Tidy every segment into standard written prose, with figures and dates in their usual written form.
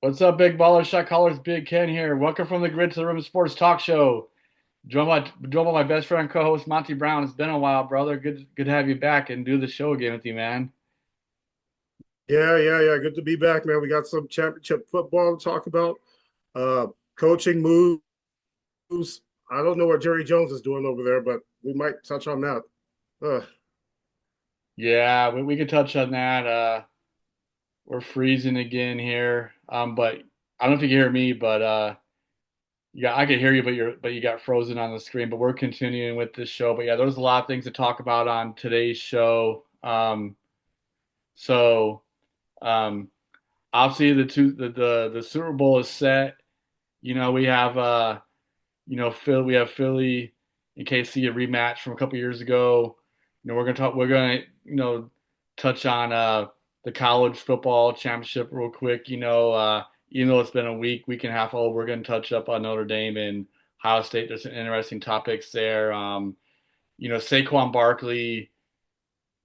What's up, big baller shot callers? Big Ken here. Welcome from the grid to the Room Sports Talk Show. Joined by my best friend, co-host Monty Brown. It's been a while, brother. Good to have you back and do the show again with you, man. Yeah. Good to be back, man. We got some championship football to talk about. Uh, Coaching moves. I don't know what Jerry Jones is doing over there, but we might touch on that. Uh, Yeah, we could touch on that. We're freezing again here. But I don't know if you can hear me, but yeah, I can hear you, but you got frozen on the screen. But we're continuing with this show. But yeah, there's a lot of things to talk about on today's show. So um, obviously the Super Bowl is set. We have we have Philly and KC a rematch from a couple years ago. We're gonna touch on the college football championship real quick. Even though it's been week and a half old, we're gonna touch up on Notre Dame and Ohio State. There's some interesting topics there. Saquon Barkley,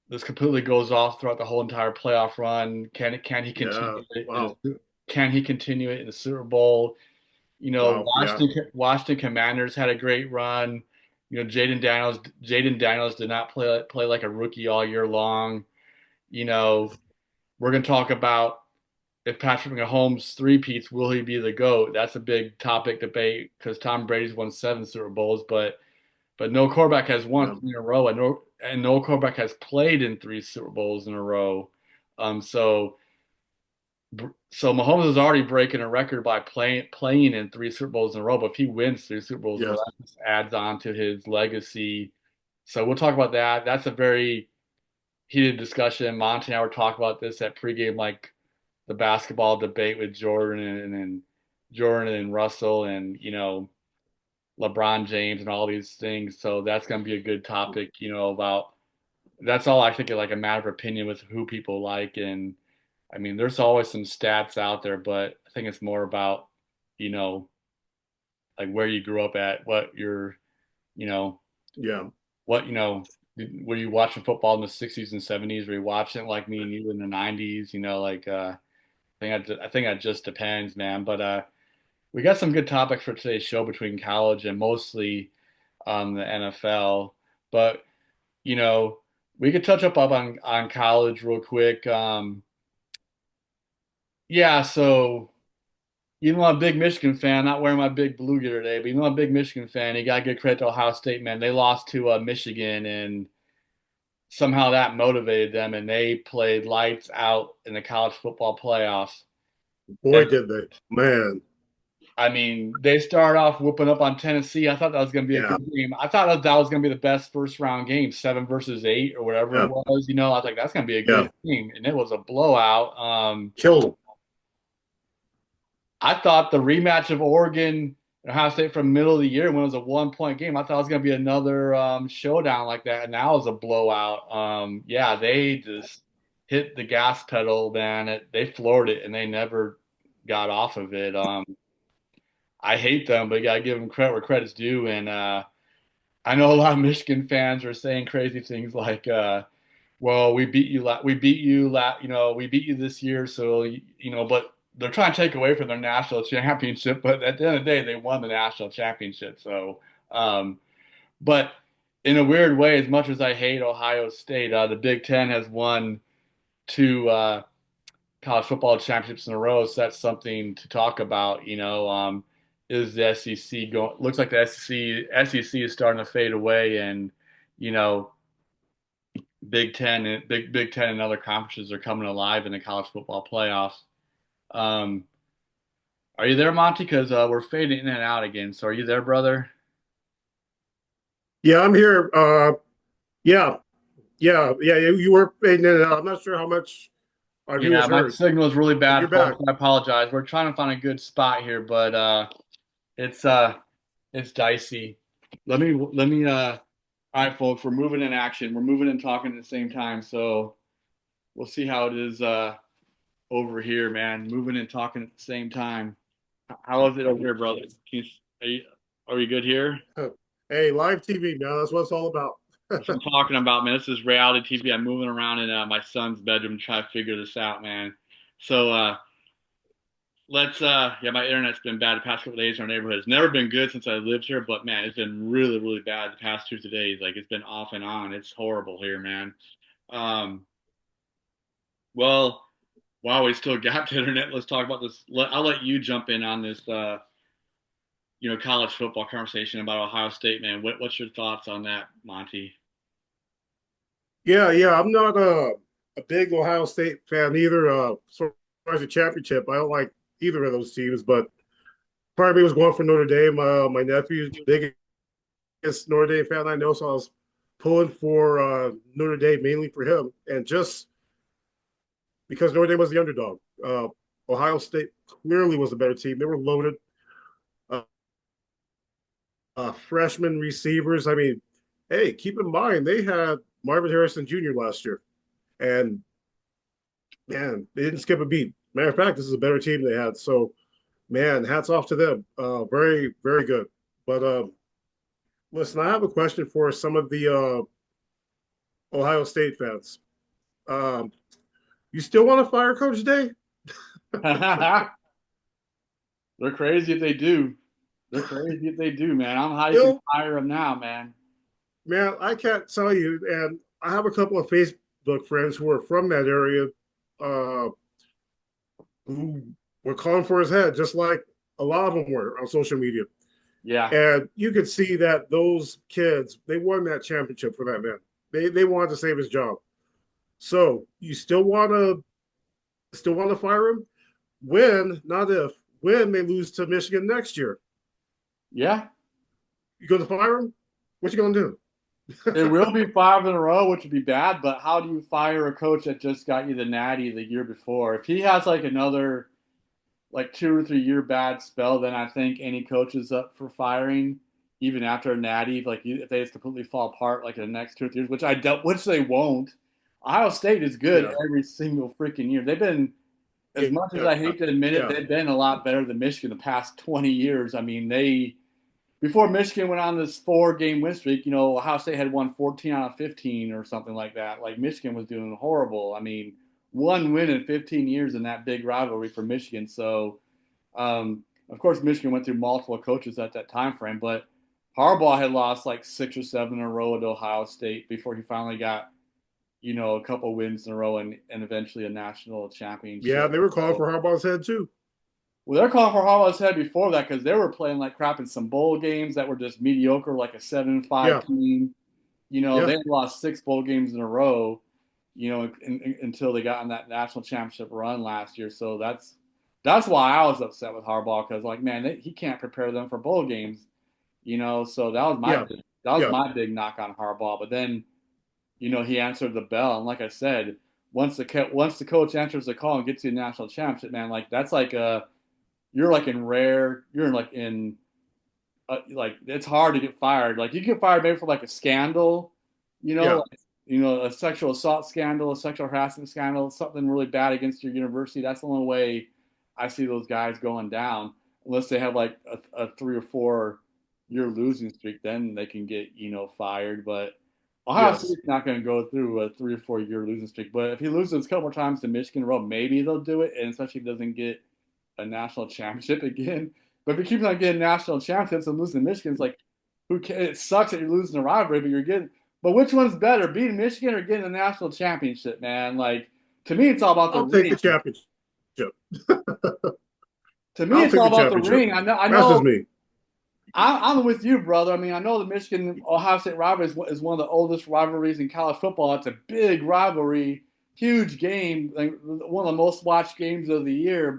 this completely goes off throughout the whole entire playoff run. Can he yeah. continue it Wow. can he continue it in the Super Bowl? Wow. Yeah. Washington Commanders had a great run. Jayden Daniels did not play like a rookie all year long. You know, we're going to talk about if Patrick Mahomes three-peats, will he be the GOAT? That's a big topic debate because Tom Brady's won seven Super Bowls, but no quarterback has won Yeah. three in a row, and no quarterback has played in three Super Bowls in a row. Um, so so Mahomes is already breaking a record by playing in three Super Bowls in a row. But if he wins three Super Bowls in a row, Yes. that just adds on to his legacy. So we'll talk about that. That's a very heated discussion. Monty and I were talking about this at pregame, like the basketball debate with Jordan and Russell and LeBron James and all these things. So that's going to be a good topic. About that's all I think of, like a matter of opinion with who people like. And I mean, there's always some stats out there, but I think it's more about, you know, like where you grew up at, you know, Yeah. what, were you watching football in the 60s and 70s? Were you watching it like me and you in the 90s? I think that just depends, man. But we got some good topics for today's show between college and mostly the NFL. But, you know, we could touch up on college real quick. Yeah, so even though I'm a big Michigan fan, not wearing my big blue gear today, but even though I'm a big Michigan fan, you got to give credit to Ohio State, man. They lost to Michigan, and somehow that motivated them, and they played lights out in the college football playoffs. Boy, And did they. Man. I mean, they started off whooping up on Tennessee. I thought that was going to be a Yeah. good game. I thought that was going to be the best first round game, 7-8 or whatever it Yeah. was. I was like, that's going to be a Yeah. good game, and it was a blowout. Killed them. I thought the rematch of Oregon and Ohio State from middle of the year when it was a 1 point game, I thought it was going to be another showdown like that, and now it was a blowout. Yeah, they just hit the gas pedal, man. They floored it, and they never got off of it. I hate them, but you got to give them credit where credit's due. And I know a lot of Michigan fans are saying crazy things like, well, we beat you this year, so but they're trying to take away from their national championship. But at the end of the day, they won the national championship. So, um, but in a weird way, as much as I hate Ohio State, the Big Ten has won two college football championships in a row, so that's something to talk about. Is the SEC going? Looks like the SEC is starting to fade away, and you know Big Ten and other conferences are coming alive in the college football playoffs. Um, are you there, Monty? Because we're fading in and out again. So are you there, brother? Yeah, I'm here. Yeah. Yeah. You were fading in and out. I'm not sure how much our Yeah, viewers my heard, signal is really but bad, you're folks. back. I apologize. We're trying to find a good spot here, but it's it's dicey. Let me. All right, folks. We're moving in action. We're moving and talking at the same time. So we'll see how it is over here, man. Moving and talking at the same time. How is it over here, brother? Are you, are we good here? Hey, live TV, man. That's what it's all about. That's what I'm talking about, man. This is reality TV. I'm moving around in my son's bedroom trying to figure this out, man. So, Let's yeah, my internet's been bad the past couple days in our neighborhood. It's never been good since I lived here, but man, it's been really, really bad the past 2 days. Like it's been off and on. It's horrible here, man. Um, well, while we still got the internet, let's talk about this. I'll let you jump in on this college football conversation about Ohio State, man. What's your thoughts on that, Monty? Yeah, yeah. I'm not a big Ohio State fan either. As far as the championship, I don't like either of those teams. But part of me was going for Notre Dame. My nephew's biggest Notre Dame fan I know, so I was pulling for Notre Dame mainly for him, and just because Notre Dame was the underdog. Ohio State clearly was a better team. They were loaded. Uh, Freshman receivers. I mean, hey, keep in mind they had Marvin Harrison Jr. last year, and man, they didn't skip a beat. Matter of fact, this is a better team they had. So, man, hats off to them. Very, very good. But listen, I have a question for some of the Ohio State fans. Um, you still want to fire Coach Day? They're crazy if they do. They're crazy if they do, man. I'm how you can Still, fire them now, man. man, I can't tell you. And I have a couple of Facebook friends who are from that area uh, who were calling for his head, just like a lot of them were on social media. Yeah. And you could see that those kids, they won that championship for that man. They wanted to save his job. So you still want to fire him? When, not if, when they lose to Michigan next year. Yeah. You gonna fire him? What you gonna do? It will be five in a row, which would be bad, but how do you fire a coach that just got you the natty the year before? If he has like another like 2 or 3 year bad spell, then I think any coach is up for firing, even after a natty. Like if they just completely fall apart like in the next 2 or 3 years, which they won't. Ohio State is good Yeah, every single freaking year. They've been, as yeah, much as I hate to admit it, yeah, they've been a lot better than Michigan the past 20 years. I mean, they before Michigan went on this 4 game win streak, Ohio State had won 14 out of 15 or something like that. Like Michigan was doing horrible. I mean, one win in 15 years in that big rivalry for Michigan. So, of course, Michigan went through multiple coaches at that time frame, but Harbaugh had lost like 6 or 7 in a row at Ohio State before he finally got, a couple wins in a row and eventually a national yeah. championship. They were calling So, for Harbaugh's head too. well, they're calling for Harbaugh's head before that because they were playing like crap in some bowl games that were just mediocre, like a 7-5 Yeah, team. yeah, They lost 6 bowl games in a row, until they got on that national championship run last year. So that's why I was upset with Harbaugh because like, man, he can't prepare them for bowl games. So yeah, that was yeah. my big knock on Harbaugh. But then, he answered the bell, and like I said, once the coach answers the call and gets you a national championship, man, like that's like a you're in like in like it's hard to get fired. Like you get fired maybe for like a scandal, Yeah. like, a sexual assault scandal, a sexual harassment scandal, something really bad against your university. That's the only way I see those guys going down, unless they have like a 3 or 4 year losing streak. Then they can get fired. But Ohio Yes. State's not going to go through a 3 or 4 year losing streak. But if he loses a couple more times to Michigan in a row, maybe they'll do it. And especially if he doesn't get a national championship again. But if you keep on getting national championships and losing to Michigan, it's like, who cares? It sucks that you're losing the rivalry, but you're getting. But which one's better, beating Michigan or getting the national championship, man? Like, to me, it's all about the I'll take the ring. championship. To me, I'll it's take all the about the championship. ring. I know. I That's just know. me. I'm with you, brother. I mean, I know the Michigan Ohio State rivalry is one of the oldest rivalries in college football. It's a big rivalry, huge game, like one of the most watched games of the year.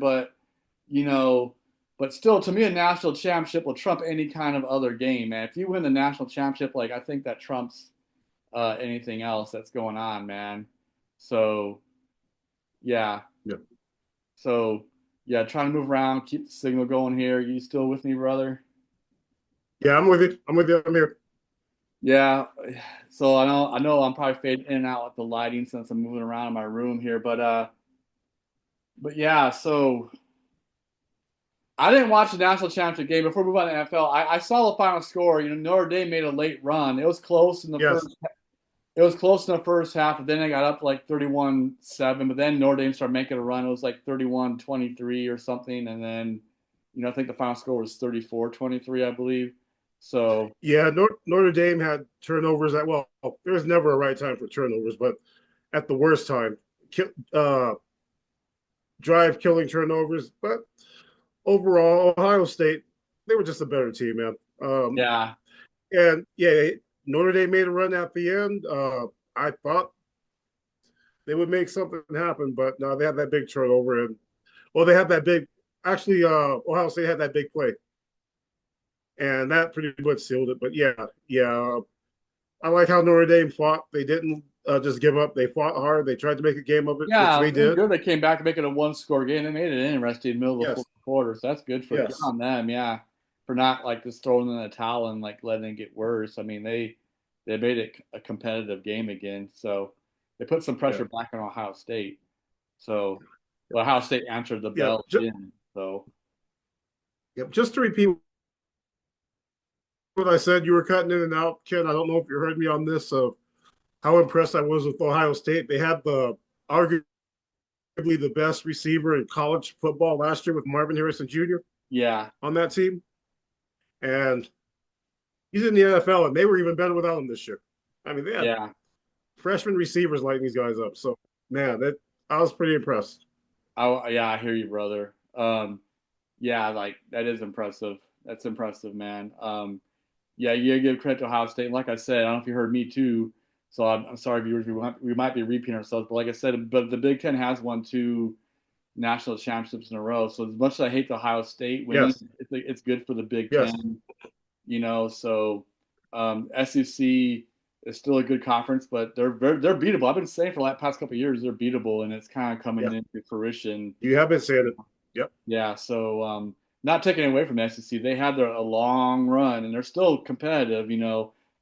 You know, but still, to me, a national championship will trump any kind of other game, man. If you win the national championship, like I think that trumps anything else that's going on, man. So yeah, Yeah. so yeah, trying to move around, keep the signal going here. You still with me, brother? Yeah, I'm with you. I'm with you. I'm here. Yeah. So I know I'm probably fading in and out with the lighting since I'm moving around in my room here, but yeah, so I didn't watch the national championship game. Before we move on to the NFL, I saw the final score. Notre Dame made a late run. It was close in the Yes. first. it was close in the first half, but then they got up to like 31-7. But then Notre Dame started making a run. It was like 31-23 or something. And then, I think the final score was 34-23, I believe. So, Yeah, Notre Dame had turnovers at well, there's never a right time for turnovers, but at the worst time, uh, drive killing turnovers. But overall, Ohio State, they were just a better team, man. yeah. And yeah, Notre Dame made a run at the end. I thought they would make something happen, but no, they had that big turnover, and well, they had that big. Actually, Ohio State had that big play, and that pretty much sealed it. But yeah, I like how Notre Dame fought. They didn't just give up. They fought hard. They tried to make a game of it, which Yeah, they it was did. good. They came back to make it a one-score game. They made it interesting in the middle of the Yes, fourth quarter, so that's good yes, on them. Yeah, for not like just throwing in the towel and like letting it get worse. I mean, they made it a competitive game again, so they put some yeah, pressure back on Ohio State. So, but Ohio State answered the yeah. bell again. So, Yeah, just to repeat what I said, you were cutting in and out, Ken. I don't know if you heard me on this. Of how impressed I was with Ohio State. They had the arguably the best receiver in college football last year with Marvin Harrison Jr. yeah, on that team, and he's in the NFL, and they were even better without him this year. I mean, they had yeah, freshman receivers lighting these guys up. So, man, that I was pretty impressed. yeah, I hear you, brother. Yeah, like that is impressive. That's impressive, man. Yeah, you give credit to Ohio State. And like I said, I don't know if you heard me too. So I'm sorry, viewers. We might be repeating ourselves, but like I said, but the Big Ten has won two national championships in a row. So as much as I hate the Ohio State winning, Yes, it's good for the Big yes, Ten. So SEC is still a good conference, but they're beatable. I've been saying for the past couple of years they're beatable, and it's kind of coming yeah. into fruition. You have been saying it. Yep, Yeah, so not taking away from the SEC, they had a long run, and they're still competitive.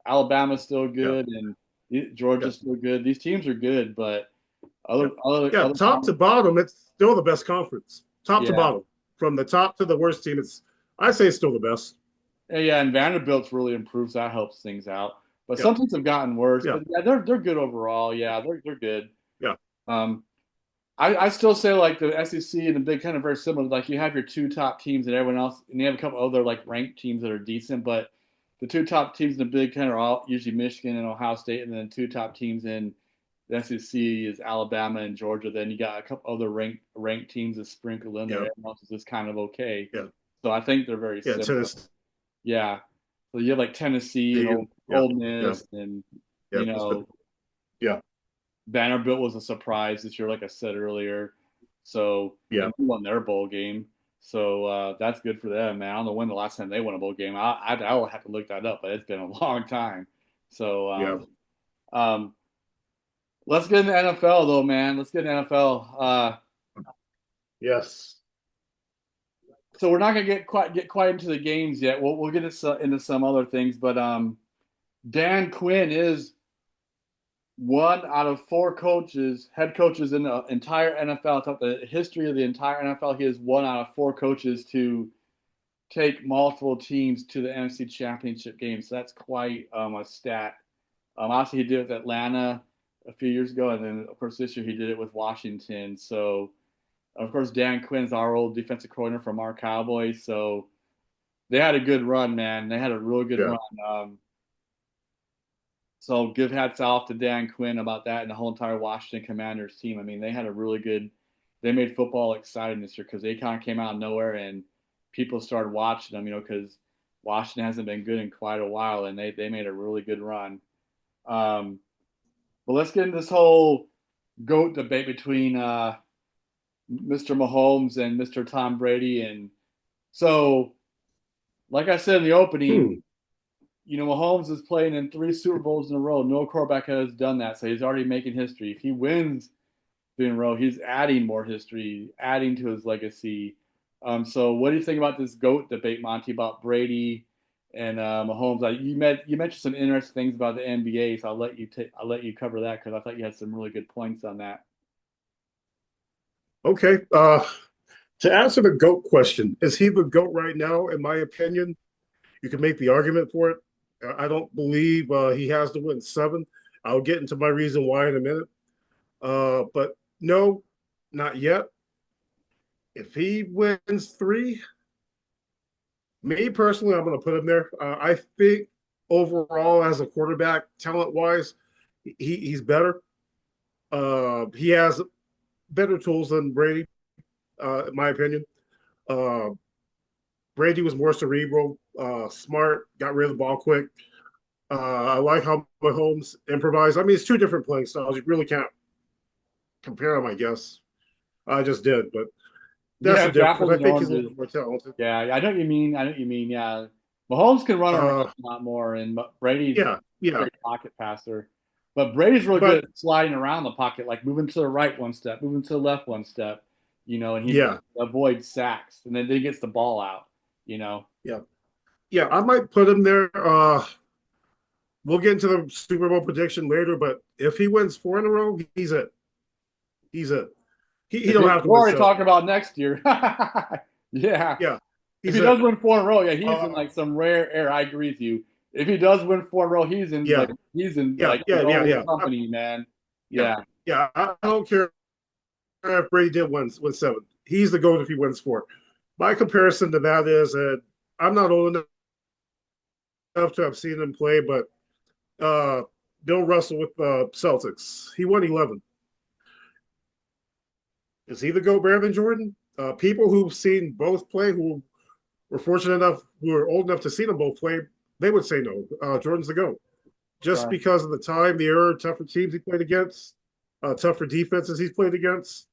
Alabama's still yeah, good, and yeah, Georgia's still good. These teams are good, but yeah, other other yeah. other Top to bottom, it's still the best conference. Top to yeah. bottom, from the top to the worst team, I say it's still the best. Yeah, and Vanderbilt's really improved, so that helps things out. But Yeah, some teams have gotten worse. yeah, But yeah, they're good overall. Yeah, they're good. yeah, Um, I still say like the SEC and the Big Ten are very similar. Like you have your two top teams and everyone else, and you have a couple other like ranked teams that are decent. But the two top teams in the Big Ten are all usually Michigan and Ohio State, and then two top teams in the SEC is Alabama and Georgia. Then you got a couple other ranked teams that sprinkle in there. yeah, Everyone else is just kind of okay. yeah, So I think they're very yeah. similar. Tennis. Yeah. So you have like Tennessee and Yeah, Ole yeah, Miss, and yeah. you know Yeah, Vanderbilt was a surprise this year, like I said earlier. So yeah, and they won their bowl game. So that's good for them, man. I don't know when the last time they won a bowl game. I will have to look that up, but it's been a long time. So yeah. um, let's get into NFL though, man. Let's get into NFL. Yes. So we're not gonna get quite into the games yet. We'll get into some other things, but Dan Quinn is one out of four head coaches in the entire NFL. Throughout the history of the entire NFL, he is one out of four coaches to take multiple teams to the NFC Championship game. So that's quite a stat. Obviously, he did it with Atlanta a few years ago, and then of course this year he did it with Washington. So of course Dan Quinn's our old defensive coordinator from our Cowboys. So they had a good run, man. They had a real good Yeah. run. So give hats off to Dan Quinn about that and the whole entire Washington Commanders team. I mean, they had a really good. They made football exciting this year because they kind of came out of nowhere and people started watching them. Because Washington hasn't been good in quite a while, and they made a really good run. Um, but let's get into this whole goat debate between Mr. Mahomes and Mr. Tom Brady. And so, like I said in the opening, Hmm. Mahomes is playing in three Super Bowls in a row. No quarterback has done that, so he's already making history. If he wins three in a row, he's adding more history, adding to his legacy. So, what do you think about this GOAT debate, Monty, about Brady and Mahomes? You mentioned some interesting things about the NBA, so I'll let you cover that because I thought you had some really good points on that. Okay. To answer the GOAT question, is he the GOAT right now? In my opinion, you can make the argument for it. I don't believe he has to win seven. I'll get into my reason why in a minute. But no, not yet. If he wins three, me personally, I'm going to put him there. I think overall, as a quarterback, talent wise, he's better. He has better tools than Brady, in my opinion. Uh, Brady was more cerebral, smart, got rid of the ball quick. I like how Mahomes improvised. I mean, it's two different playing styles. You really can't compare them, I guess. I just did, but that's Yeah, the it's difference. apples I and think he's a little oranges. bit more talented. Yeah, I know what you mean. I know what you mean. Yeah, Mahomes can run around Uh, a lot more, and Brady's yeah, a yeah, great pocket passer. But Brady's really but good at sliding around the pocket, like moving to the right one step, moving to the left one step, and he yeah, avoids sacks, and then he gets the ball out, you know. yeah, yeah. I might put him there. We'll get into the Super Bowl prediction later, but if he wins four in a row, he's it. He's it. He don't have to We're win already seven. talking about next year. Yeah. Yeah, If he he's it. does win four in a row, yeah, he's in Uh, like some rare air. I agree with you. If he does win four in a row, yeah, he's in yeah, like his yeah, yeah, own yeah, company, man. yeah, Yeah. yeah. I don't care if Brady did win seven. He's the GOAT if he wins four. My comparison to that is that I'm not old enough to have seen him play, but Bill Russell with the Celtics, he won 11. Is he the GOAT better than Jordan? People who've seen both play, who were fortunate enough, who are old enough to see them both play, they would say no. Jordan's the GOAT. Just Right. because of the time, the era, tougher teams he played against, tougher defenses he's played against.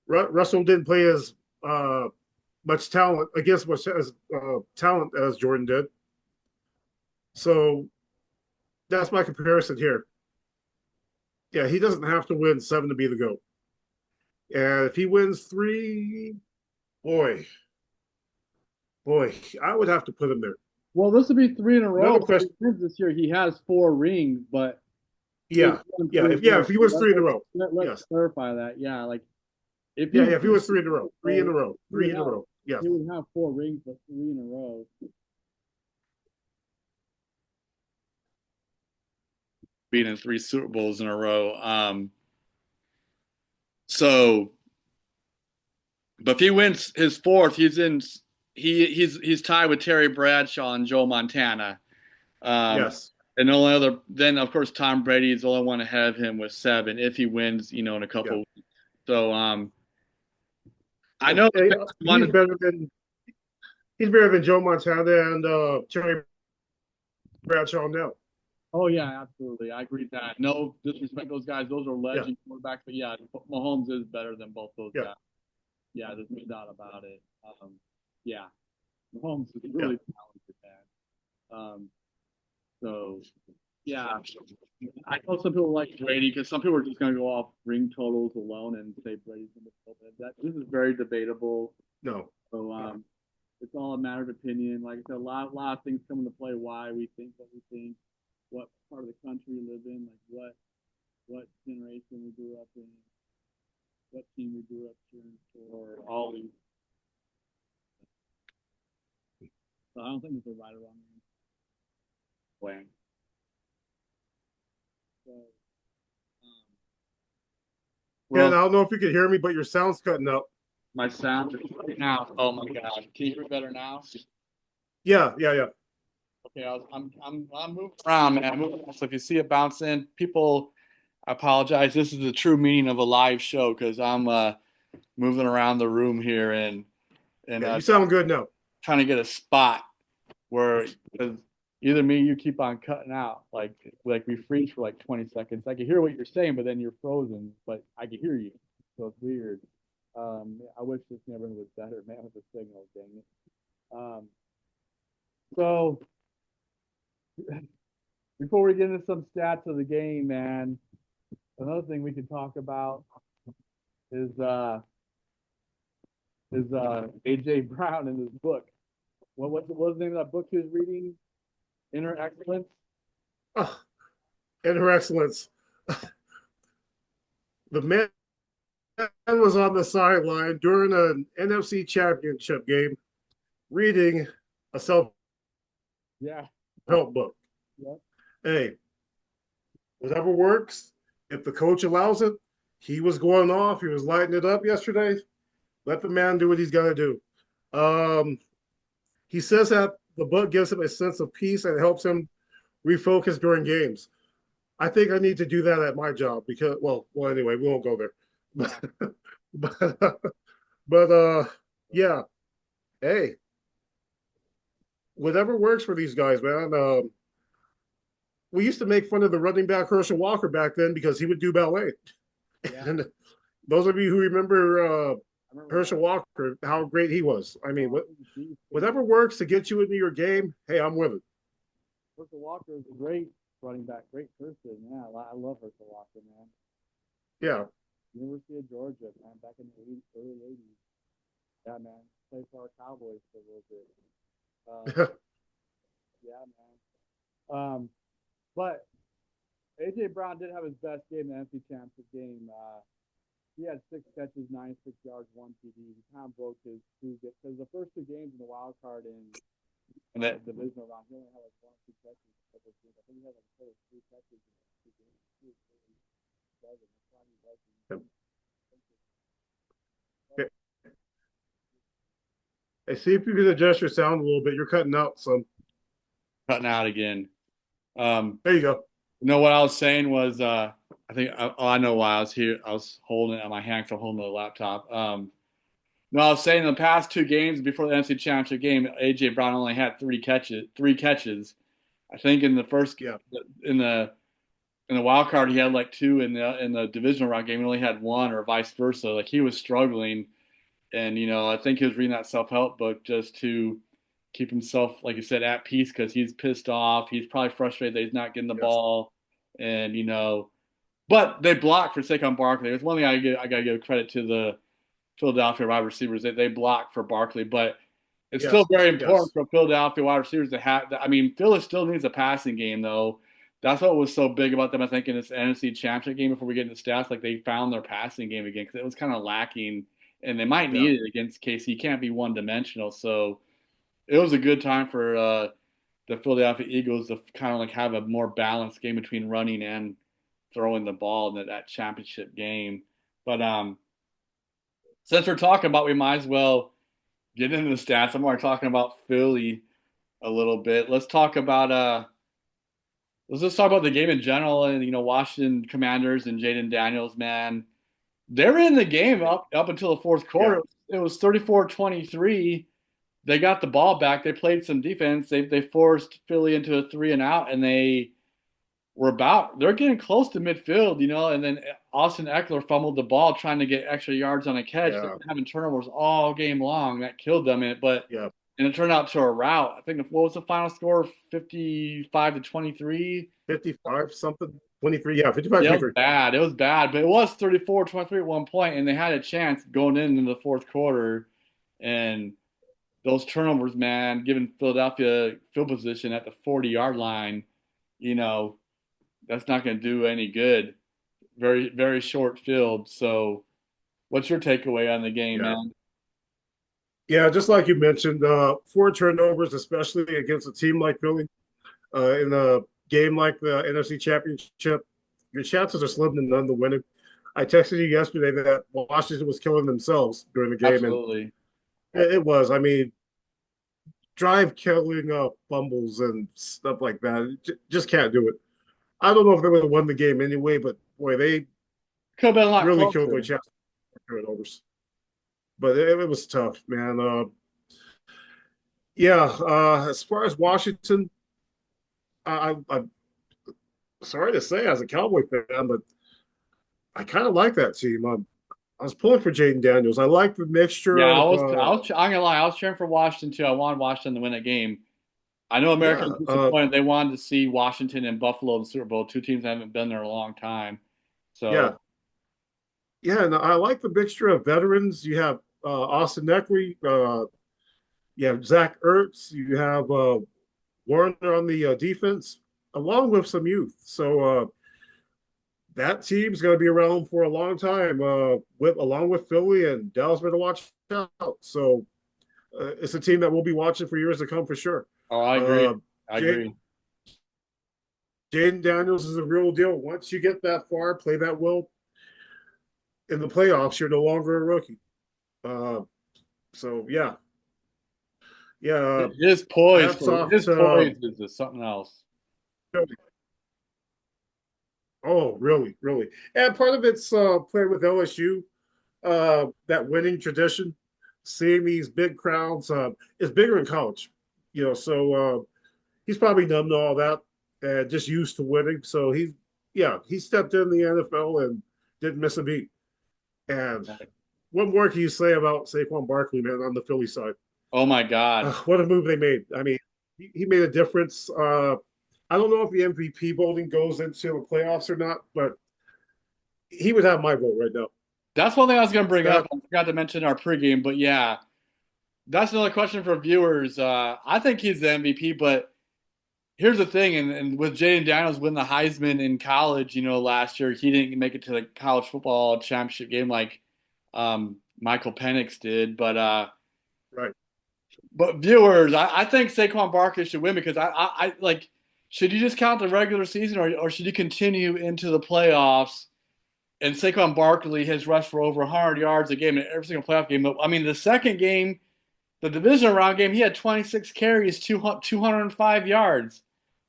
Russell didn't play as much talent against much as talent as Jordan did. So that's my comparison here. Yeah, he doesn't have to win seven to be the GOAT. And if he wins three, boy, boy, I would have to put him there. Well, this would be three in a row. No If he question. wins this year, he has four rings, but he's Yeah, won yeah, three in if a yeah, row. if he wins three in a row, Let's yes, clarify that. Yeah, like if he yeah, yeah, if he wins wins three in a row, three in a row, he would three in a have row, yes, he would have four rings, but three in a row. Being in three Super Bowls in a row. So, but if he wins his fourth, he's tied with Terry Bradshaw and Joe Montana. Um, yes. and the only other then of course Tom Brady is the only one ahead of him with seven if he wins, in a Yeah. couple weeks. So I Yeah, know the hey, fans wanted. he's better than Joe Montana and Terry Bradshaw now. Oh yeah, absolutely. I agree with that. No disrespect those guys; those are Yeah, legend quarterbacks. But yeah, Mahomes is better than both those yeah, guys. Yeah, there's no doubt about it. Yeah, Mahomes is yeah, really talented, man. So yeah, I know some people like Brady because some people are just going to go off ring totals alone and say Brady's going to be that. This is very debatable. no, So yeah, it's all a matter of opinion. Like I said, a lot of things come into play. Why we think what we think, what part of the country we live in, like what generation we grew up in, what team we grew up cheering for, all these. So I don't think it's a right or wrong way. So Ken, I well, don't know if you can hear me, but your sound's cutting out. my sound right now. Oh my God, can you hear me better now? Yeah, yeah, yeah. Okay, I'm moving around, man. So if you see it bouncing, people, I apologize. This is the true meaning of a live show because I'm moving around the room here and Yeah, you sound good now. trying to get a spot where because either me or you keep on cutting out, like we freeze for like 20 seconds. I can hear what you're saying, but then you're frozen, but I can hear you, so it's weird. I wish this neighborhood was better, man, with the signal, dang it. So before we get into some stats of the game, man, another thing we can talk about is AJ Brown in his book. What was the name of that book he was reading? Inner Excellence. Oh, and her excellence. The man was on the sideline during an NFC Championship game reading a self Yeah. help book. Yeah. Hey, whatever works. If the coach allows it, he was going off. He was lighting it up yesterday. Let the man do what he's got to do. Um, he says that the book gives him a sense of peace and helps him refocus during games. I think I need to do that at my job because, well, anyway, we won't go there. but, but yeah, hey, whatever works for these guys, man. We used to make fun of the running back Herschel Walker back then because he would do ballet. Yeah, And those of you who remember I remember Herschel that. Walker, how great he was. I mean, Oh, he was a beast. whatever works to get you into your game, hey, I'm with it. Herschel Walker is a great running back, great person. Yeah, I love Herschel Walker, man. Yeah. University of Georgia, man, back in the early 80s. Yeah, man. Played for our Cowboys for a little bit. Yeah, man. But AJ Brown did have his best game in the NFC Championship game. He had 6 catches, 96 yards, 1 TD. He kind of broke his two because the first 2 games in the wild card in that divisional round, he only had like 1 or 2 catches. I think he had like a total of 3 catches in the 2 games. He was really struggling. That's why he wasn't. Hey, see if you can adjust your sound a little bit. You're cutting out some. Cutting out again. Um, There you go. what I was saying was, I think I know why I was here. I was holding it on my hand because I'm holding the laptop. No, I was saying in the past 2 games before the NFC Championship game, AJ Brown only had 3 catches. 3 catches. I think in the first Yeah. in the in the wild card he had like 2. In the divisional round game he only had 1, or vice versa. Like he was struggling, and I think he was reading that self help book just to keep himself, like you said, at peace because he's pissed off. He's probably frustrated that he's not getting the Yes. ball, and but they blocked for Saquon Barkley. There's one thing I got to give credit to the Philadelphia wide receivers. They blocked for Barkley, but it's still Yes. very important Yes. for Philadelphia wide receivers to have. I mean, Philly still needs a passing game, though. That's what was so big about them, I think, in this NFC Championship game. Before we get into stats, like they found their passing game again because it was kind of lacking, and they might Yeah. need it against KC. You can't be one dimensional. So it was a good time for the Philadelphia Eagles to kind of like have a more balanced game between running and throwing the ball in that championship game. But since we're talking about, we might as well get into the stats. I'm already talking about Philly a little bit. Let's just talk about the game in general, and Washington Commanders and Jayden Daniels, man. They were in the game up until the fourth Yeah. quarter. It was 34-23. They got the ball back. They played some defense. They forced Philly into a 3-and-out, and they're getting close to midfield, and then Austin Eckler fumbled the ball trying to get extra yards on a catch. They Yeah. were having turnovers all game long. That killed them. Yeah. And it turned out to a rout. I think what was the final score? 55-23. 55 something. 23. Yeah. 55, Yeah, it was 23. bad. It was bad, but it was 34-23 at one point, and they had a chance going into the fourth quarter. And those turnovers, man, giving Philadelphia field position at the 40-yard line, you know, that's not going to do any good. Very, very short field. So, what's your takeaway on the game, Yeah. man? Yeah. Just like you mentioned, 4 turnovers, especially against a team like Philly, in a game like the NFC Championship, your chances are slim to none to win it. I texted you yesterday that Washington was killing themselves during the game, and Absolutely. it was. I mean, drive killing fumbles and stuff like that. Just can't do it. I don't know if they would have won the game anyway, but boy, they Could have been a lot really killed their closer. chances for turnovers. But it was tough, man. Yeah, as far as Washington, I'm sorry to say, as a Cowboy fan, but I kind of like that team. I was pulling for Jayden Daniels. I like the mixture Yeah, of, I'm gonna lie. I was cheering for Washington too. I wanted Washington to win a game. I know yeah, Americans are disappointed. They wanted to see Washington and Buffalo in the Super Bowl. Two teams that haven't been there in a long time. yeah, So, yeah. And I like the mixture of veterans. You have Austin Eckler, you have Zach Ertz, you have Warner on the defense, along with some youth. So that team's going to be around for a long time, with along with Philly, and Dallas better watch out. So it's a team that we'll be watching for years to come for sure. I agree. Uh, I Jay, agree. Jayden Daniels is a real deal. Once you get that far, play that well in the playoffs, you're no longer a rookie. Uh, so yeah. Hats off His to poise is just something else. oh, really, really. And part of it's playing with LSU, that winning tradition, seeing these big crowds. It's bigger in college, so he's probably numb to all that and just used to winning. So he stepped in the NFL and didn't miss a beat. And what more can you say about Saquon Barkley, man, on the Philly side? Oh my God. What a move they made. I mean, he made a difference. I don't know if the MVP voting goes into the playoffs or not, but he would have my vote right now. That's one thing I was going to bring up. That I forgot to mention our pregame, but yeah, that's another question for viewers. I think he's the MVP, but here's the thing, and with Jayden Daniels winning the Heisman in college, last year, he didn't make it to the college football championship game like Michael Penix did. right. But viewers, I think Saquon Barkley should win because I like, should you just count the regular season or should you continue into the playoffs? And Saquon Barkley has rushed for over 100 yards a game in every single playoff game. I mean, the second game, the divisional round game, he had 26 carries, 205 yards.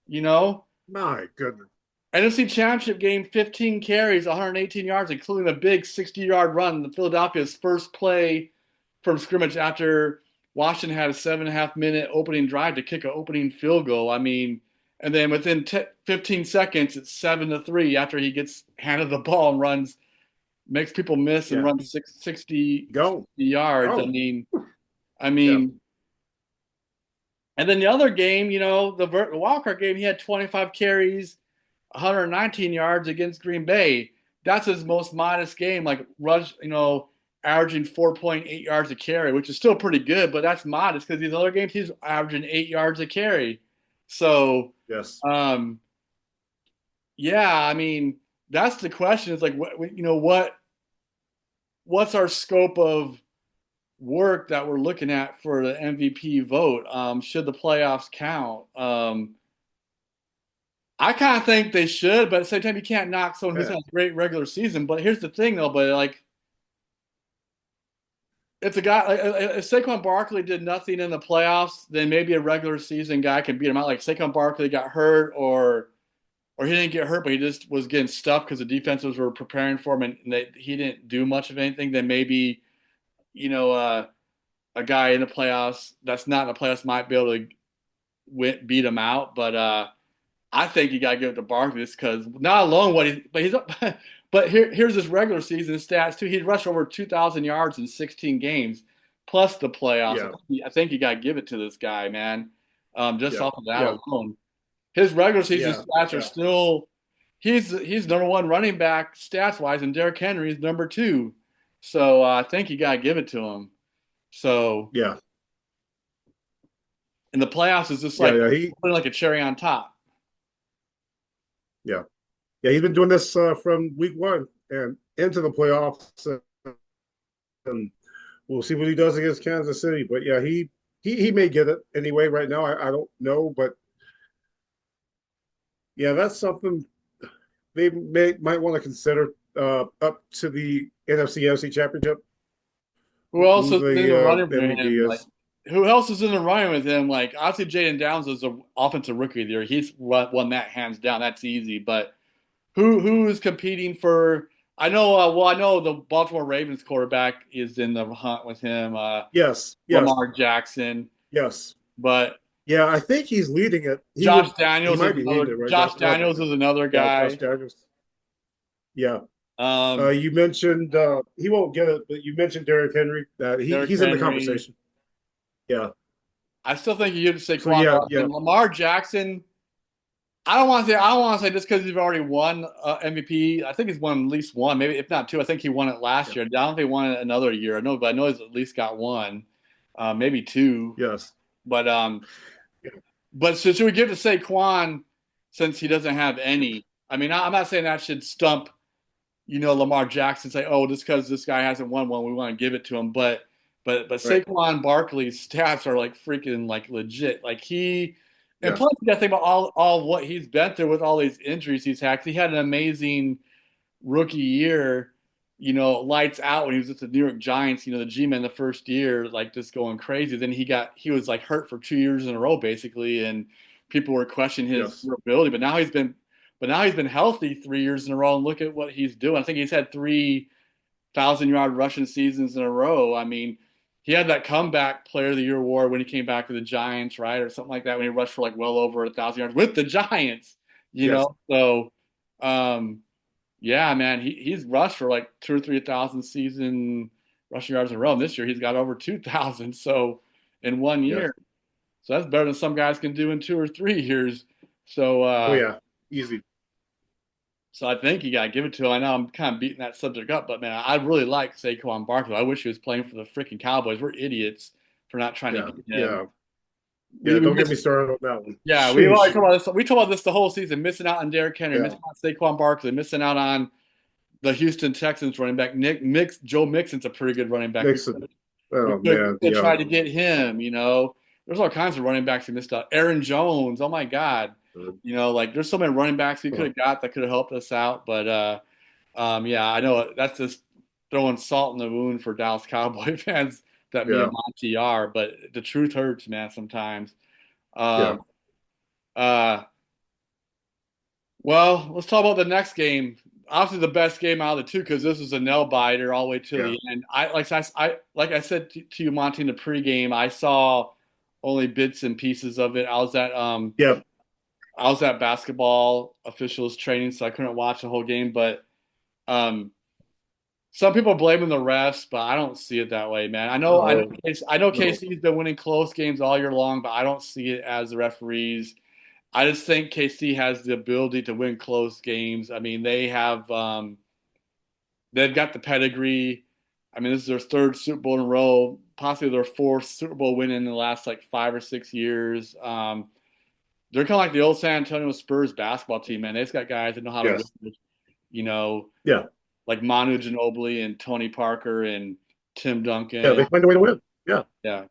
You know, My goodness. NFC Championship game, 15 carries, 118 yards, including a big 60-yard run. The Philadelphia's first play from scrimmage after Washington had a 7.5 minute opening drive to kick an opening field goal. I mean, and then within 15 seconds, it's 7-3 after he gets handed the ball and runs, makes people miss and Yeah. runs 60 Go. yards. I Oh, mean, I yeah. mean, and then the other game, the wild card game, he had 25 carries, 119 yards against Green Bay. That's his most modest game, like rush, averaging 4.8 yards a carry, which is still pretty good, but that's modest because these other games he's averaging 8 yards a carry. So, Yes. um, yeah, I mean, that's the question. Is like, what's our scope of work that we're looking at for the MVP vote? Should the playoffs count? I kind of think they should, but at the same time, you can't knock someone who's Yeah. had a great regular season. But here's the thing, though, but like, if the guy, like, if Saquon Barkley did nothing in the playoffs, then maybe a regular season guy can beat him out. Like Saquon Barkley got hurt, or he didn't get hurt, but he just was getting stuffed because the defenses were preparing for him, and he didn't do much of anything. Then maybe, you know, uh, a guy in the playoffs that's not in the playoffs might be able to beat him out. But I think you got to give it to Barkley because not alone but he's up. But here's his regular season stats too. He's rushed over 2,000 yards in 16 games, plus the playoffs. Yeah. I think you got to give it to this guy, man. Just Yeah. off of that Yeah. alone, his regular season Yeah. stats are Yeah. still. He's number one running back stats wise, and Derrick Henry is number two. So I think you got to give it to him. So Yeah. in the playoffs, it's just Yeah. like Yeah. putting like a cherry on top. Yeah. Yeah. He's been doing this from week one and into the playoffs, and we'll see what he does against Kansas City. But yeah, he may get it anyway. Right now, I don't know, but yeah, that's something they might want to consider up to the NFC/AFC Championship. Who else Who is in the the running for MVP him? Like, is? who else is in the running with him? Like, obviously, Jayden Downs is the offensive rookie of the year. He's won that hands down. That's easy. But who is competing for? I know. I know the Baltimore Ravens quarterback is in the hunt with him. Yes, yes, Lamar Jackson. yes. But Yeah, I think he's leading it. Josh Daniels is Might be leading another. it right now. Josh Daniels is another Yeah, Josh guy. Daniels. Yeah. Um, You mentioned he won't get it, but you mentioned Derrick Henry. Derrick He's in the Henry. conversation. Yeah. I still think you give it to So Saquon yeah, Barkley. Lamar Jackson. I don't want to say just because he's already won MVP. I think he's won at least one, maybe if not two. I think he won it last yeah, year. I don't think he won it another year. But I know he's at least got one, maybe two. yes, But yeah, so should we give it to Saquon since he doesn't have any? I mean, I'm not saying that should stump, Lamar Jackson. Say, oh, just because this guy hasn't won one, we want to give it to him. But right. Saquon Barkley's stats are like freaking like legit. Like And Yeah. plus, you got to think about all what he's been through with all these injuries he's had. 'Cause he had an amazing rookie year, lights out when he was with the New York Giants, the G-man the first year, like just going crazy. Then he was like hurt for 2 years in a row, basically, and people were questioning his Yes. durability. But now he's been healthy 3 years in a row, and look at what he's doing. I think he's had 3,000-yard rushing seasons in a row. I mean, he had that comeback player of the year award when he came back to the Giants, right, or something like that, when he rushed for like well over 1,000 yards with the Giants, Yes. So, um, yeah, man, he's rushed for like 2 or 3 thousand season rushing yards in a row. And this year he's got over 2,000. So in one Yes. year, so that's better than some guys can do in 2 or 3 years. So, Oh yeah. Easy. so I think you got to give it to him. I know I'm kind of beating that subject up, but man, I really like Saquon Barkley. I wish he was playing for the freaking Cowboys. We're idiots for not trying to Yeah. get him. Yeah. We, Yeah. we Don't get me missed, started on that one. yeah, we already Sheesh. talked about this. We talked about this the whole season, missing out on Derrick Henry, Yeah. missing out on Saquon Barkley, missing out on the Houston Texans running back Joe Mixon's a pretty good running back. We Nixon. we Oh could, we man. could Yeah. try to get him. There's all kinds of running backs we missed out. Aaron Jones, oh my God, like there's so many running backs we could Oh, have got that could have helped us out. But yeah, I know that's just throwing salt in the wound for Dallas Cowboy fans that me and yeah. Monty are. But the truth hurts, man, sometimes. Yeah. Um, uh, Well, let's talk about the next game. Obviously, the best game out of the two because this was a nail biter all the way to Yeah. the end. Like I said to you, Monty, in the pregame, I saw only bits and pieces of it. Yeah. I was at basketball officials training, so I couldn't watch the whole game. But um, some people are blaming the refs, but I don't see it that way, man. Oh I know no. KC's been winning close games all year long, but I don't see it as the referees. I just think KC has the ability to win close games. I mean, they've got the pedigree. I mean, this is their third Super Bowl in a row, possibly their fourth Super Bowl win in the last like 5 or 6 years. They're kind of like the old San Antonio Spurs basketball team, man. They've got guys that know how to Yes. win, you know, Yeah. like Manu Ginobili and Tony Parker and Tim Yeah. Duncan. They find a way to win. Yeah. Yeah,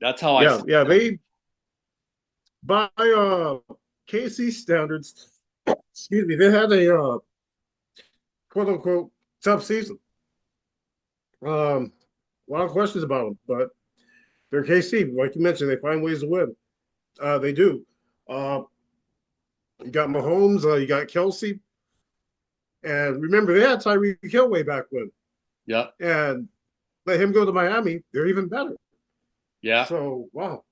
that's how I Yeah. see Yeah. them. They by KC standards, excuse me, they had a quote unquote tough season. A lot of questions about them, but they're KC. Like you mentioned, they find ways to win. They do. Uh, you got Mahomes, you got Kelsey, and remember they had Tyreek Hill way back when, Yep. and let him go to Miami. They're even better. Yeah. So wow,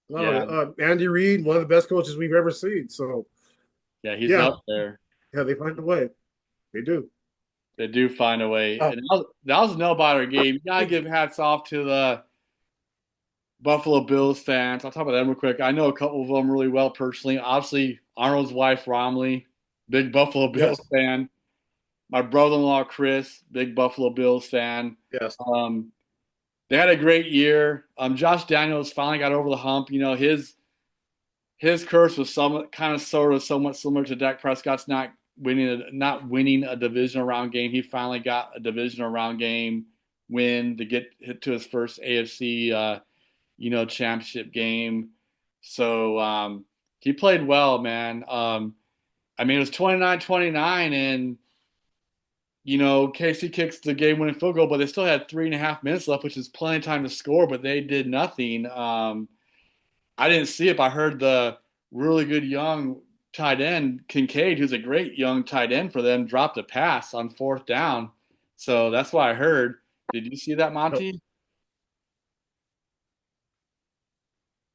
wow. Yeah. Andy Reid, one of the best coaches we've ever seen. So Yeah. He's yeah, up there. yeah, they find a way. They do. They do find a way. Uh, And that was a no-biter game. You gotta give hats off to the Buffalo Bills fans. I'll talk about them real quick. I know a couple of them really well personally. Obviously, Arnold's wife, Romley, big Buffalo Bills yes, fan. My brother-in-law, Chris, big Buffalo Bills fan. yes, Um, they had a great year. Josh Daniels finally got over the hump. His curse was somewhat kind of sort of somewhat similar to Dak Prescott's not winning a divisional round game. He finally got a divisional round game win to get hit to his first AFC championship game. So he played well, man. I mean, it was 29-29, and KC kicks the game-winning field goal, but they still had 3.5 minutes left, which is plenty of time to score, but they did nothing. I didn't see it, but I heard the really good young tight end, Kincaid, who's a great young tight end for them, dropped a pass on fourth down. So that's what I heard. Did you see that, oh, Monty?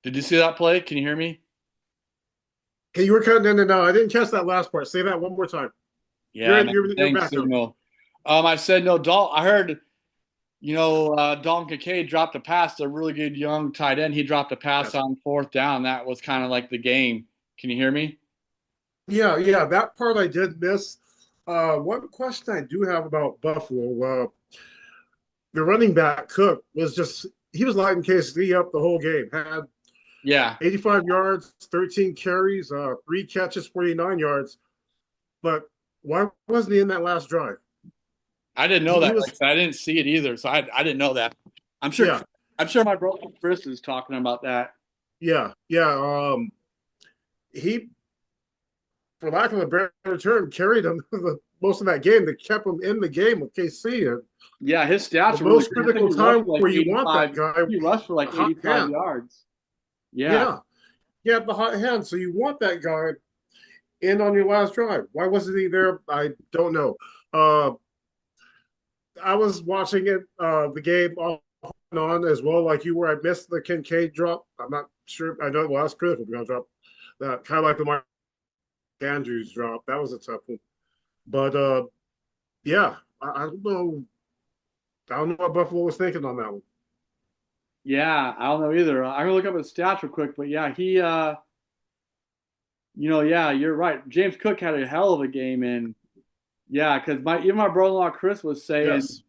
Did you see that play? Can you hear me? okay, you were cutting in and out. I didn't catch that last part. Say that one more time. Yeah, man, You're dang back now. signal. I said no. I heard Dalton Kincaid dropped a pass to a really good young tight end. He dropped a pass Yes. on fourth down. That was kind of like the game. Can you hear me? Yeah, yeah, that part I did miss. One question I do have about Buffalo, the running back Cook was just he was lighting KC up the whole game. Had Yeah, 85 yards, 13 carries, 3 catches, 49 yards. But why wasn't he in that last drive? I didn't know He that. Like I was, said, I didn't see it either, so I didn't know that. I'm sure yeah, I'm sure my brother Chris is talking about that. Yeah, yeah. He, for lack of a better term, carried him most of that game. That kept him in the game with KC. And Yeah, his stats the are really most good. I think critical he rushed time for like where you want that 85. guy, He rushed for like a hot 85 hand. yards. Yeah. Yeah, yeah, the hot hand. So you want that guy in on your last drive. Why wasn't he there? I don't know. Uh, I was watching it, the game off and on as well, like you were. I missed the Kincaid drop. I'm not sure. I know, well, that's critical drop. That kind of like the Mark Andrews drop. That was a tough one. But yeah, I don't know. I don't know what Buffalo was thinking on that one. Yeah, I don't know either. I'm gonna look up his stats real quick, but yeah, he yeah, you're right. James Cook had a hell of a game, and yeah, because my brother-in-law Chris was saying Yes.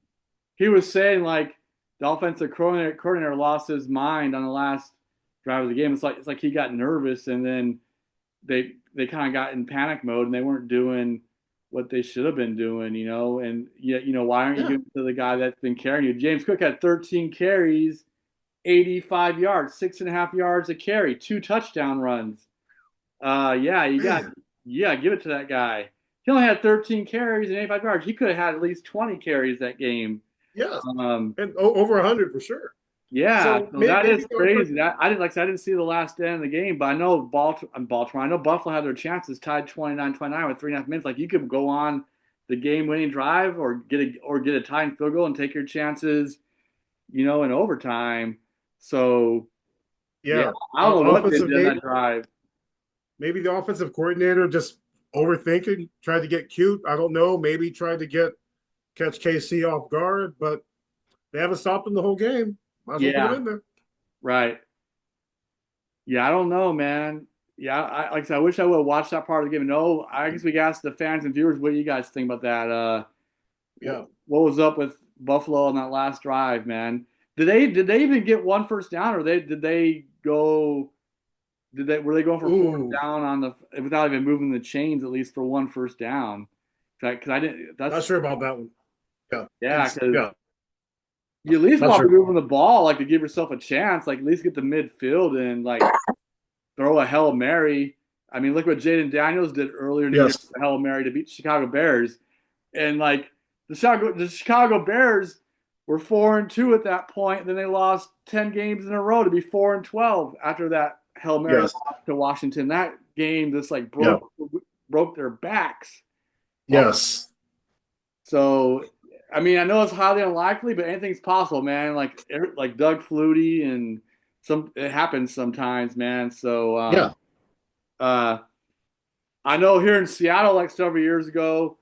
he was saying like the offensive coordinator lost his mind on the last drive of the game. It's like he got nervous, and then they kind of got in panic mode, and they weren't doing what they should have been doing, And yet, why aren't you Yeah. giving it to the guy that's been carrying you? James Cook had 13 carries, 85 yards, 6.5 yards a carry, two touchdown runs. Yeah, Man. give it to that guy. He only had 13 carries and 85 yards. He could have had at least 20 carries that game. Yes. Um, And over 100 for sure. yeah, So so that is maybe the offense. crazy. I didn't like I said, I didn't see the last end of the game, but I know Baltimore. I know Buffalo had their chances tied 29-29 with 3.5 minutes. Like you could go on the game-winning drive or get a tying field goal and take your chances, in overtime. So yeah, Yeah. I don't know what they Offensive did on maybe that drive. maybe the offensive coordinator just overthinking, tried to get cute. I don't know. Maybe tried to catch KC off guard, but they haven't stopped him the whole game. Might as well put him Yeah, in there. right. Yeah, I don't know, man. Yeah, like I said, I wish I would have watched that part of the game. No, I guess we could ask the fans and viewers what do you guys think about that. Yeah. What was up with Buffalo on that last drive, man? Did they even get one first down, or did they go? Did they were they going for fourth Ooh, down on the without even moving the chains at least for one first down? Because I didn't. not That's sure about that one. Yeah. yeah, because Yeah. you at least Not want to be sure. moving the ball like to give yourself a chance, like at least get the midfield and like throw a Hail Mary. I mean, look what Jayden Daniels did earlier in the year Yes. with the Hail Mary to beat the Chicago Bears. And like the Chicago Bears were 4-2 at that point. Then they lost 10 games in a row to be 4-12 after that Hail Mary Yes. loss to Washington. That game just like Yeah. broke their backs off. Yes. So I mean, I know it's highly unlikely, but anything's possible, man. Like Doug Flutie and it happens sometimes, man. So Yeah. uh I know here in Seattle, like several years ago,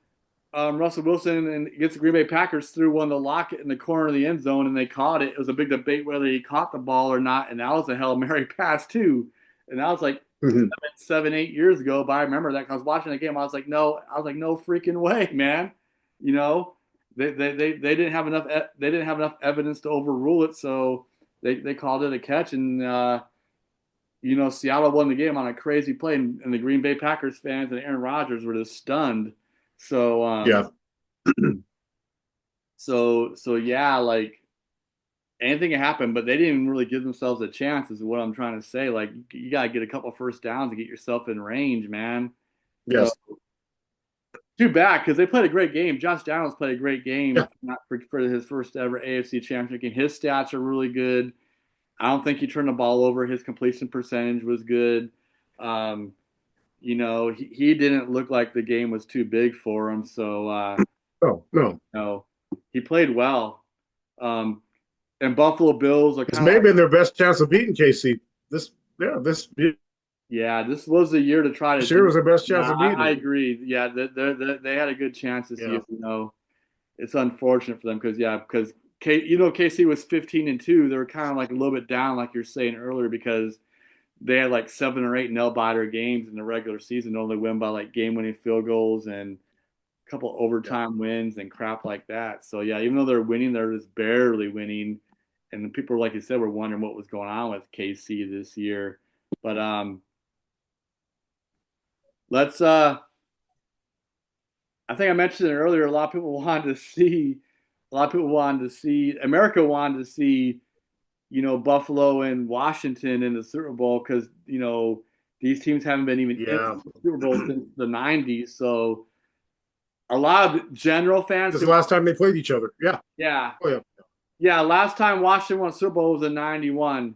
Russell Wilson and against the Green Bay Packers threw one to Lockett in the corner of the end zone, and they caught it. It was a big debate whether he caught the ball or not, and that was a Hail Mary pass too. And that was like Mhm. 7, 8 years ago. But I remember that 'cause I was watching the game. I was like, no freaking way, man. You know, they didn't have enough they didn't have enough evidence to overrule it, so they called it a catch, and Seattle won the game on a crazy play, and the Green Bay Packers fans and Aaron Rodgers were just stunned. So, Yeah. so yeah, like anything can happen, but they didn't even really give themselves a chance, is what I'm trying to say. Like, you got to get a couple first downs to get yourself in range, man. So, Yes. too bad because they played a great game. Josh Daniels played a great game, Yeah. not for his first ever AFC Championship game. His stats are really good. I don't think he turned the ball over. His completion percentage was good. Um, he didn't look like the game was too big for him. So, No. No. no, he played well. Um, and Buffalo Bills are This kind of may have like, been their best chance of beating KC. This. Yeah. This yeah, this was the year to try to year do. was their best Yeah, chance of beating I them. agree. Yeah, they had a good chance this Yeah. year. It's unfortunate for them because KC was 15-2. They were kind of like a little bit down, like you're saying earlier, because they had like 7 or 8 nail biter games in the regular season, only win by like game winning field goals and a couple Yeah. overtime wins and crap like that. So yeah, even though they're winning, they're just barely winning. And the people, like you said, were wondering what was going on with KC this year. But let's I think I mentioned it earlier. A lot of people wanted to see America wanted to see Buffalo and Washington in the Super Bowl because, these teams haven't been even in Yeah. the Super Bowl since the 90s. So a lot of general fans This is who, the last time they played each other. Yeah. yeah, Oh yeah. yeah, last time Washington won a Super Bowl was in 91,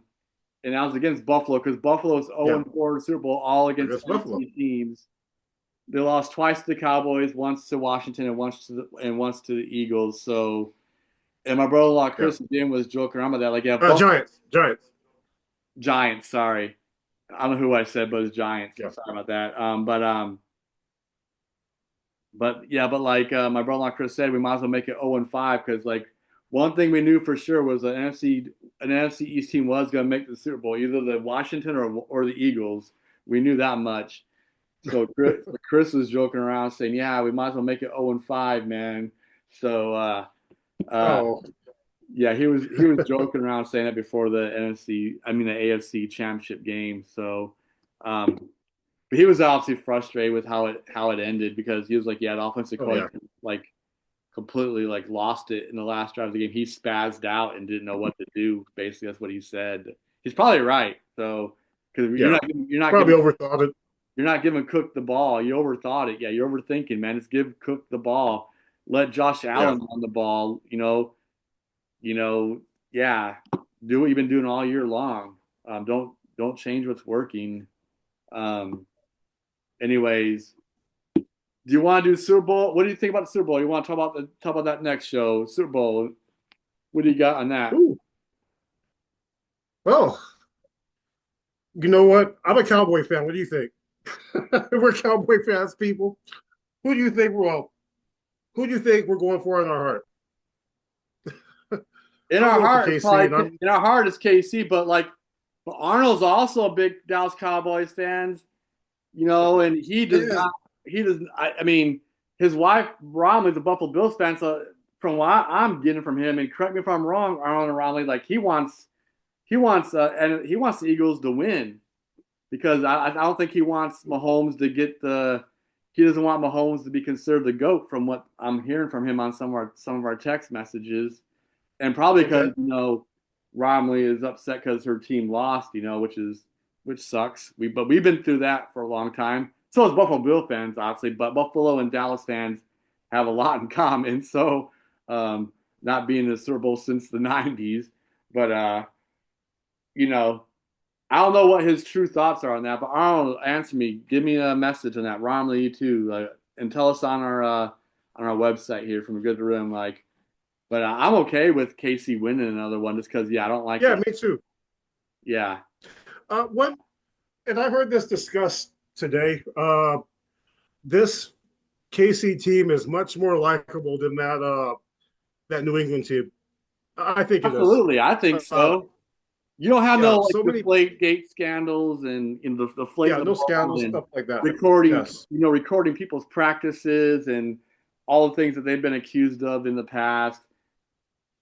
and that was against Buffalo because Buffalo's Yeah. 0-4 in the Super Bowl, all against Against Buffalo. NFC teams. They lost twice to the Cowboys, once to Washington, and once to the Eagles. So, and my brother-in-law Yeah. Chris Jim was joking around about that, like, yeah, Buffalo Giants. Giants. Giants. Sorry, I don't know who I said, but it's Giants. Yeah. Sorry about that. But yeah, but like my brother-in-law Chris said, we might as well make it 0-5 because like one thing we knew for sure was an NFC East team was going to make the Super Bowl, either the Washington or the Eagles. We knew that much. So Chris was joking around saying, "Yeah, we might as well make it 0-5, man." So uh, Oh. yeah, he was joking around saying that before the AFC Championship game. So, but he was obviously frustrated with how it ended because he was like, "Yeah, the offensive Oh yeah. coordinator like completely like lost it in the last drive of the game. He spazzed out and didn't know what to do. Basically, that's what he said. He's probably right. So because you're Yeah. not you're not Probably giving overthought it. you're not giving Cook the ball. You overthought it. Yeah, you're overthinking, man. Just give Cook the ball. Let Josh Yeah. Allen on the ball. Yeah. Do what you've been doing all year long. Don't change what's working. Um, anyways, do you want to do Super Bowl? What do you think about the Super Bowl? You want to talk about that next show, Super Bowl? What do you got on that? Ooh. Well, you know what? I'm a Cowboy fan. What do you think? We're Cowboy fans, people. Who do you think? Well, who do you think we're going for in our heart? In I'm our going for heart, it's KC, and probably I'm in our heart is KC, but Arnold's also a big Dallas Cowboys fan. And he does yeah, not. He does. I mean, his wife Romley is a Buffalo Bills fan. So from what I'm getting from him, and correct me if I'm wrong, Arnold Romley, like he wants the Eagles to win because I don't think he wants Mahomes to get the. He doesn't want Mahomes to be considered the goat from what I'm hearing from him on some of our text messages, and probably because okay, Romley is upset because her team lost, which sucks. But we've been through that for a long time. So is Buffalo Bill fans, obviously, but Buffalo and Dallas fans have a lot in common. So not being in the Super Bowl since the '90s, but you know, I don't know what his true thoughts are on that. But Arnold, answer me. Give me a message on that. Romley, you too, and tell us on our website here from a good room, like. But I'm okay with Casey winning another one just because, yeah, I don't like yeah, it. me too. Yeah. What? And I heard this discussed today. This KC team is much more likable than that New England team. I think it is. Absolutely. I think Uh, so. You don't have yeah, no like so many. deflate gate scandals and the Yeah, deflating the no ball scandals, and stuff like that. recording, Yes. recording people's practices and all the things that they've been accused of in the past.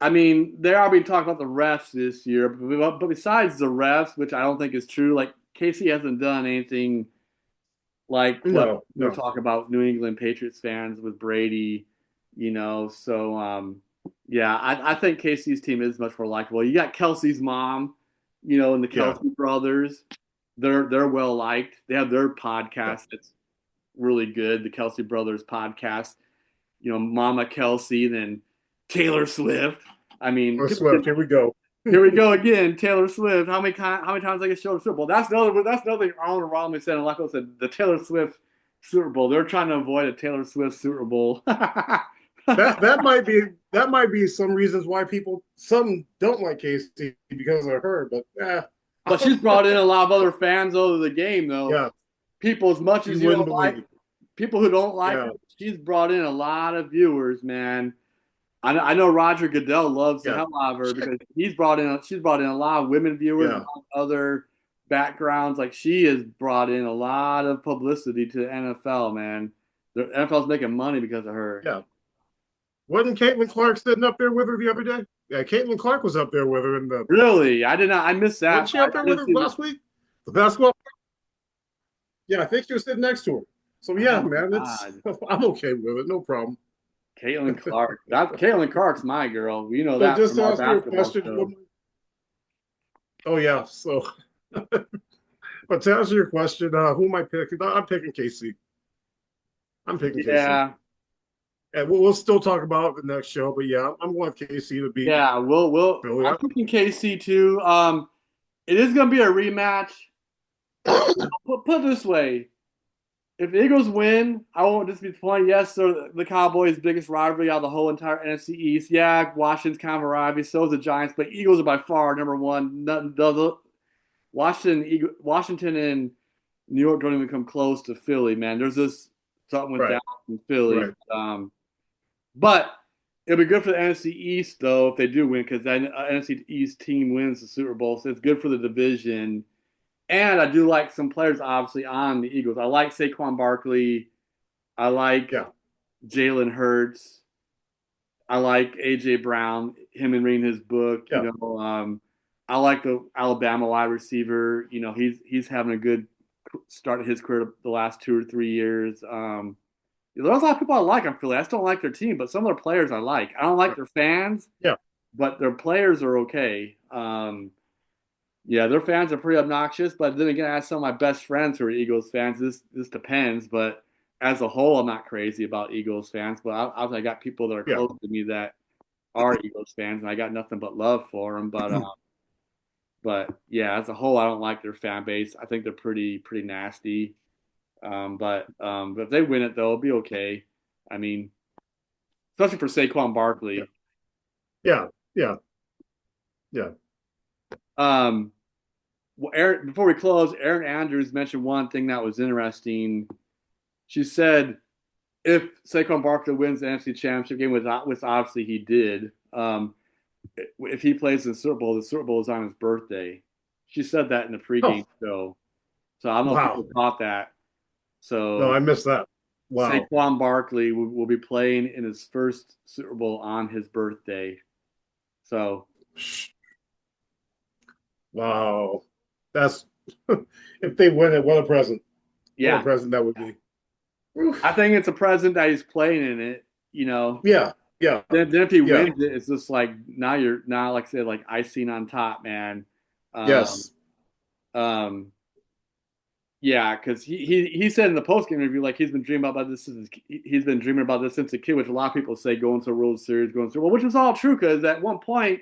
I mean, they are being talked about the refs this year, but besides the refs, which I don't think is true, like Casey hasn't done anything like what No, no. talk about New England Patriots fans with Brady, So yeah, I think Casey's team is much more likable. You got Kelsey's mom, and the Yeah. Kelsey brothers. They're well liked. They have their Yeah. podcast that's really good, the Kelsey Brothers podcast. Mama Kelsey, then Taylor Swift. I mean, Or Swift. Here we go. here we go again. Taylor Swift. How many times I get shown the Super Bowl? That's another thing Arnold Romley said. And a lot of people said the Taylor Swift Super Bowl. They're trying to avoid a Taylor Swift Super Bowl. That might be some reasons why some don't like KC because of her, but But she's brought in a lot of other fans over the game, though. yeah, People, as much you as you wouldn't don't like, believe. people who don't like her, Yeah, she's brought in a lot of viewers, man. I know Roger Goodell loves the yeah, hell out of her because she's brought in a lot of women viewers, a yeah, lot of other backgrounds. Like she has brought in a lot of publicity to the NFL, man. The NFL's making money because of her. yeah. Wasn't Caitlin Clark sitting up there with her the other day? Yeah, Caitlin Clark was up there with her in the. Really, I did not. I missed Wasn't that. she up there I with didn't her see the. last week? The basketball. Yeah, I think she was sitting next to her. So yeah, Oh man, it's God, I'm okay with it, no problem. Caitlin Clark. Caitlin Clark's my girl. You know So that just from to our answer your basketball question, show. Oh yeah. So, but to answer your question, who am I picking? I'm picking KC. I'm picking KC, Yeah, and we'll still talk about it the next show. But yeah, I'm going KC to beat yeah. We'll. Philly. I'm picking KC too. It is going to be a rematch. Put it this way: if the Eagles win, I won't just be playing. Yes, they're the Cowboys' biggest rivalry out of the whole entire NFC East. Yeah, Washington's kind of a rivalry. So is the Giants, but Eagles are by far number one. Nothing, Washington and New York don't even come close to Philly, man. There's just something with Right, Dallas and Philly. right. But it'll be good for the NFC East though if they do win because that NFC East team wins the Super Bowl, so it's good for the division. And I do like some players obviously on the Eagles. I like Saquon Barkley. I like Yeah, Jalen Hurts. I like AJ Brown. Him and reading his book. yeah. I like the Alabama wide receiver. He's having a good start of his career the last 2 or 3 years. There's a lot of people I like on Philly. I just don't like their team, but some of their players I like. I don't like their fans, Yeah. but their players are okay. Yeah, their fans are pretty obnoxious, but then again, I have some of my best friends who are Eagles fans. This depends, but as a whole, I'm not crazy about Eagles fans. But I got people that are Yeah. close to me that are Eagles fans, and I got nothing but love for them. But yeah, as a whole, I don't like their fan base. I think they're pretty nasty. But if they win it, though, it'll be okay. I mean, especially for Saquon Yeah. Barkley. Yeah. Yeah. Yeah. Um, well, before we close, Erin Andrews mentioned one thing that was interesting. She said if Saquon Barkley wins the NFC Championship game, which obviously he did, if he plays the Super Bowl is on his birthday. She said that in the pregame Oh, show. So I don't know if wow. people caught that. No, So I missed that. Wow. Saquon Barkley will be playing in his first Super Bowl on his birthday. So Wow. That's if they win it, what a present. What a yeah, present that would be. I Oof. think it's a present that he's playing in it. You know, Yeah. Yeah. then if he Yeah. wins it, it's just like now you're now like I said like icing on top, man. Um, Yes. um, yeah, because he said in the post game interview like he's been dreaming about this since he's been dreaming about this since a kid, which a lot of people say going to a World Series, going through, well, which is all true because at one point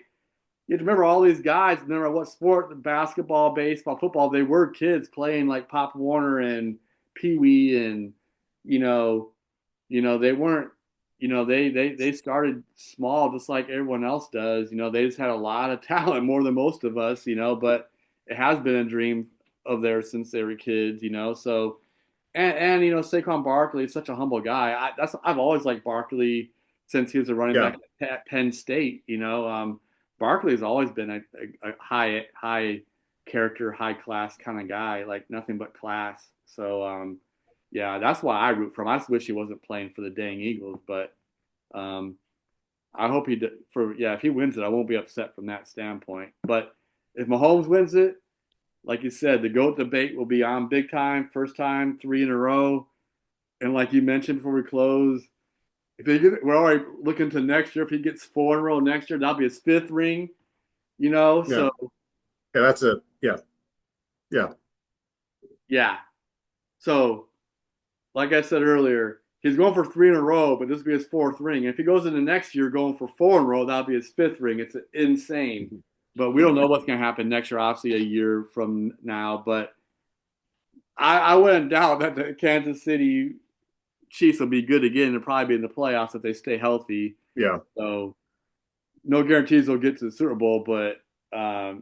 you have to remember all these guys, no matter what sport, basketball, baseball, football, they were kids playing like Pop Warner and Pee Wee and you know, they weren't, they started small just like everyone else does. They just had a lot of talent more than most of us, but it has been a dream of theirs since they were kids, so and Saquon Barkley is such a humble guy. I've always liked Barkley since he was a running Yeah. back at Penn State. Barkley has always been a high character, high class kind of guy, like nothing but class. So yeah, that's why I root for him. I just wish he wasn't playing for the dang Eagles, but um, I hope if he wins it, I won't be upset from that standpoint. But if Mahomes wins it, like you said, the GOAT debate will be on big time, first time, three in a row. And like you mentioned before we close, we're already looking to next year. If he gets four in a row next year, that'll be his fifth ring. Yeah. So Yeah. That's it. Yeah. Yeah. yeah. So like I said earlier, he's going for three in a row, but this will be his fourth ring. And if he goes into next year going for four in a row, that'll be his fifth ring. It's insane. But we don't know what's going to happen next year, obviously, a year from now. But I wouldn't doubt that the Kansas City Chiefs will be good again and probably be in the playoffs if they stay healthy. Yeah. So no guarantees they'll get to the Super Bowl, but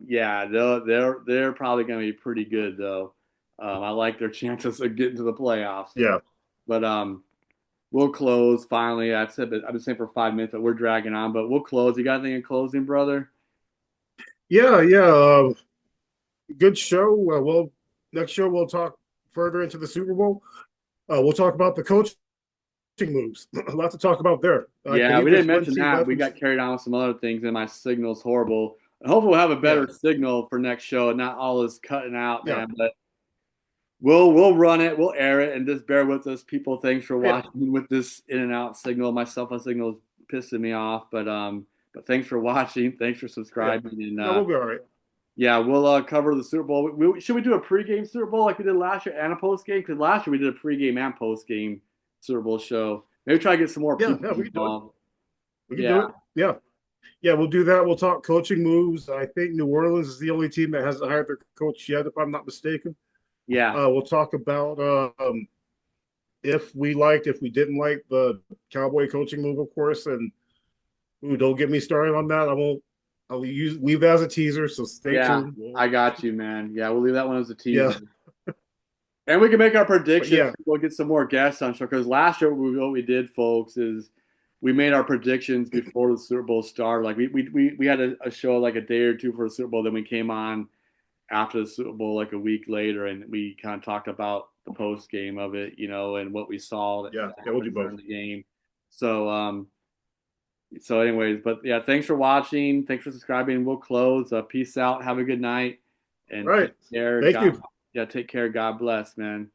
yeah, they're probably going to be pretty good though. I like their chances of getting to the playoffs. Yeah. But we'll close finally. I've been saying for 5 minutes, but we're dragging on. But we'll close. You got anything in closing, brother? Yeah. Yeah. Good show. Next show we'll talk further into the Super Bowl. We'll talk about the coaching moves. A lot to talk about there. Can Yeah, we either didn't one mention team that. left We them? got carried on with some other things, and my signal's horrible. And hopefully, we'll have a Yeah. better signal for next show, and not all this cutting out, Yeah. man. But we'll run it, we'll air it, and just bear with us, people. Thanks for Yeah. watching with this in and out signal. My cell phone signal is pissing me off, but thanks for watching. Thanks for Yeah. subscribing, and No, we'll be all right. Yeah, we'll cover the Super Bowl. Should we do a pregame Super Bowl like we did last year and a postgame? Because last year we did a pregame and postgame Super Bowl show. Maybe try to get some more Yeah, people yeah, we can do it. involved. We can Yeah, do it. Yeah. Yeah, we'll do that. We'll talk coaching moves. I think New Orleans is the only team that hasn't hired their coach yet, if I'm not mistaken. yeah, We'll talk about if we didn't like the Cowboy coaching move, of course. And ooh, don't get me started on that. I won't. Leave that as a teaser. So stay yeah. tuned. I got you, man. Yeah, we'll leave that one as a teaser. Yeah, And we can make our but predictions. yeah, We'll get some more guests on show because last year what we did, folks, is we made our predictions before the Super Bowl started. Like we had a show like a day or two for the Super Bowl. Then we came on after the Super Bowl like a week later, and we kind of talked about the post game of it, and what we saw that yeah, yeah. We'll do happened both. during the game. So anyways, but yeah, thanks for watching. Thanks for subscribing. We'll close. Peace out. Have a good night, All and right. take care. Thank God, you. yeah, take care. God bless, man.